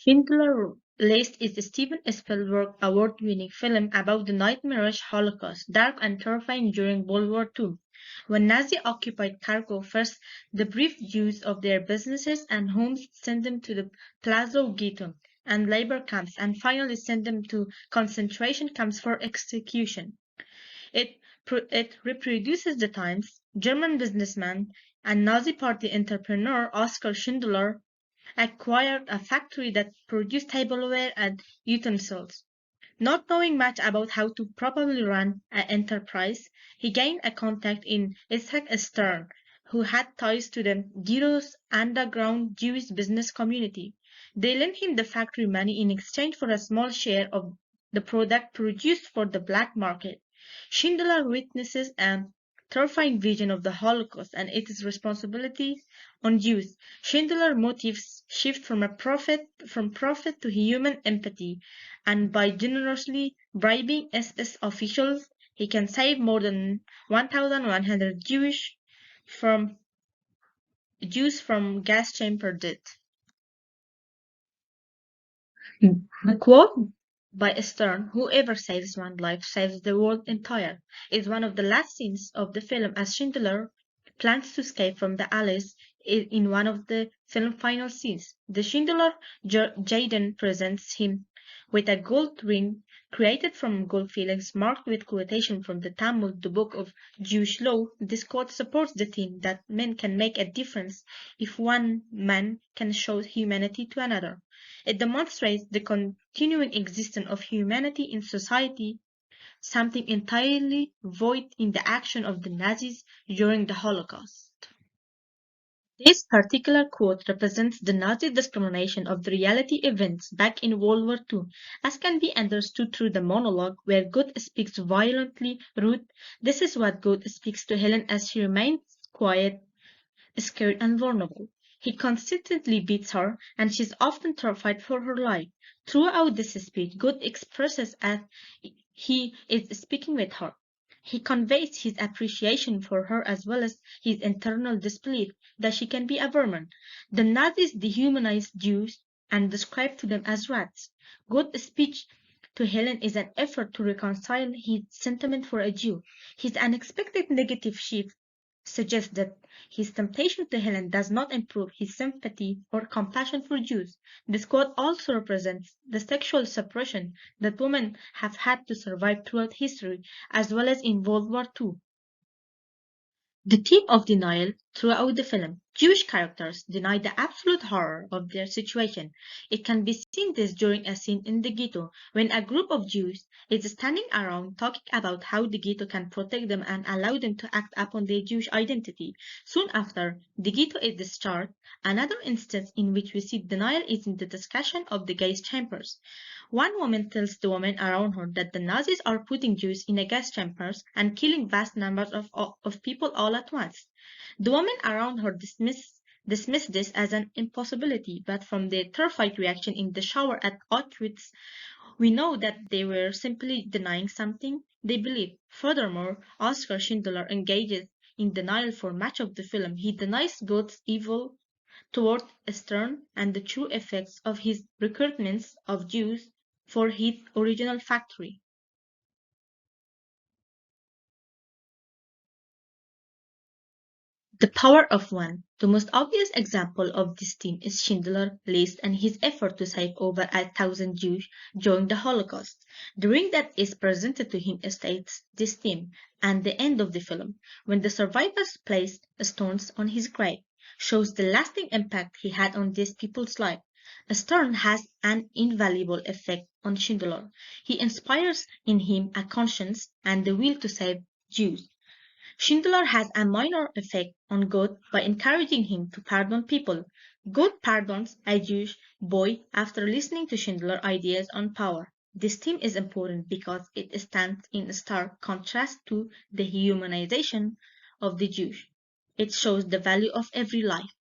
Schindler's List is a Steven Spielberg award-winning film about the nightmarish Holocaust, dark and terrifying during World War II, when Nazi-occupied Kharkov first deprived Jews of their businesses and homes, sent them to the Plaszow ghetto and labor camps, and finally sent them to concentration camps for execution. It reproduces the times German businessman and Nazi Party entrepreneur Oskar Schindler acquired a factory that produced tableware and utensils. Not knowing much about how to properly run an enterprise, he gained a contact in Isaac Stern, who had ties to the ghetto's underground Jewish business community. They lent him the factory money in exchange for a small share of the product produced for the black market. Schindler witnesses a terrifying vision of the Holocaust and its responsibilities on Jews. Schindler's motives shift from profit to human empathy, and by generously bribing SS officials, he can save more than 1,100 from Jews from gas chamber death. The quote by Stern, "Whoever saves one life saves the world entire," is one of the last scenes of the film as Schindler plans to escape from the Allies in one of the film's final scenes. The Schindler Jaden presents him with a gold ring created from gold fillings marked with quotation from the Talmud, the book of Jewish law. This quote supports the theme that men can make a difference if one man can show humanity to another. It demonstrates the continuing existence of humanity in society, something entirely void in the action of the Nazis during the Holocaust. This particular quote represents the Nazi discrimination of the reality events back in World War II, as can be understood through the monologue where God speaks violently rude. This is what God speaks to Helen as she remains quiet, scared, and vulnerable. He consistently beats her, and she is often terrified for her life. Throughout this speech, God expresses as he is speaking with her. He conveys his appreciation for her as well as his internal disbelief that she can be a vermin. The Nazis dehumanized Jews and described to them as rats. God's speech to Helen is an effort to reconcile his sentiment for a Jew. His unexpected negative shift suggests that his temptation to Helen does not improve his sympathy or compassion for Jews. This quote also represents the sexual suppression that women have had to survive throughout history, as well as in World War II. The theme of denial throughout the film. Jewish characters deny the absolute horror of their situation. It can be seen this during a scene in the ghetto when a group of Jews is standing around talking about how the ghetto can protect them and allow them to act upon their Jewish identity. Soon after, the ghetto is discharged. Another instance in which we see denial is in the discussion of the gas chambers. One woman tells the women around her that the Nazis are putting Jews in a gas chambers and killing vast numbers of people all at once. The women around her dismiss this as an impossibility, but from their terrified reaction in the shower at Auschwitz, we know that they were simply denying something they believe. Furthermore, Oskar Schindler engages in denial for much of the film. He denies God's evil toward Stern and the true effects of his recruitments of Jews for his original factory. The power of one. The most obvious example of this theme is Schindler's List and his effort to save over 1,000 Jews during the Holocaust. The ring that is presented to him states this theme, and the end of the film, when the survivors placed stones on his grave, shows the lasting impact he had on these people's lives. A stone has an invaluable effect on Schindler. He inspires in him a conscience and the will to save Jews. Schindler has a minor effect on God by encouraging him to pardon people. God pardons a Jewish boy after listening to Schindler's ideas on power. This theme is important because it stands in stark contrast to the humanization of the Jews. It shows the value of every life.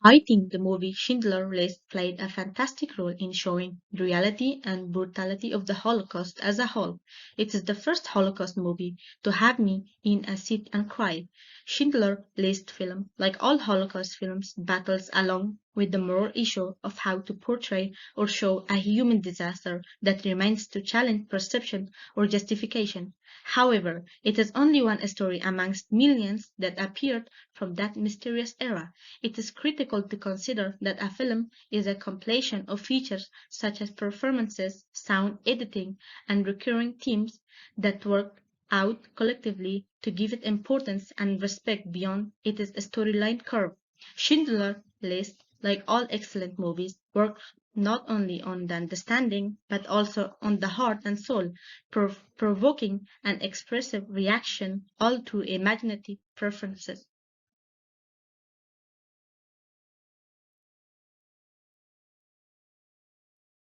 I think the movie Schindler's List played a fantastic role in showing the reality and brutality of the Holocaust as a whole. It is the first Holocaust movie to have me in a seat and cry. Schindler's List film, like all Holocaust films, battles along with the moral issue of how to portray or show a human disaster that remains to challenge perception or justification. However, it is only one story amongst millions that appeared from that mysterious era. It is critical to consider that a film is a compilation of features such as performances, sound editing, and recurring themes that work out collectively to give it importance and respect beyond its storyline curve. Schindler List, like all excellent movies, works not only on the understanding but also on the heart and soul, provoking an expressive reaction all through imaginative preferences.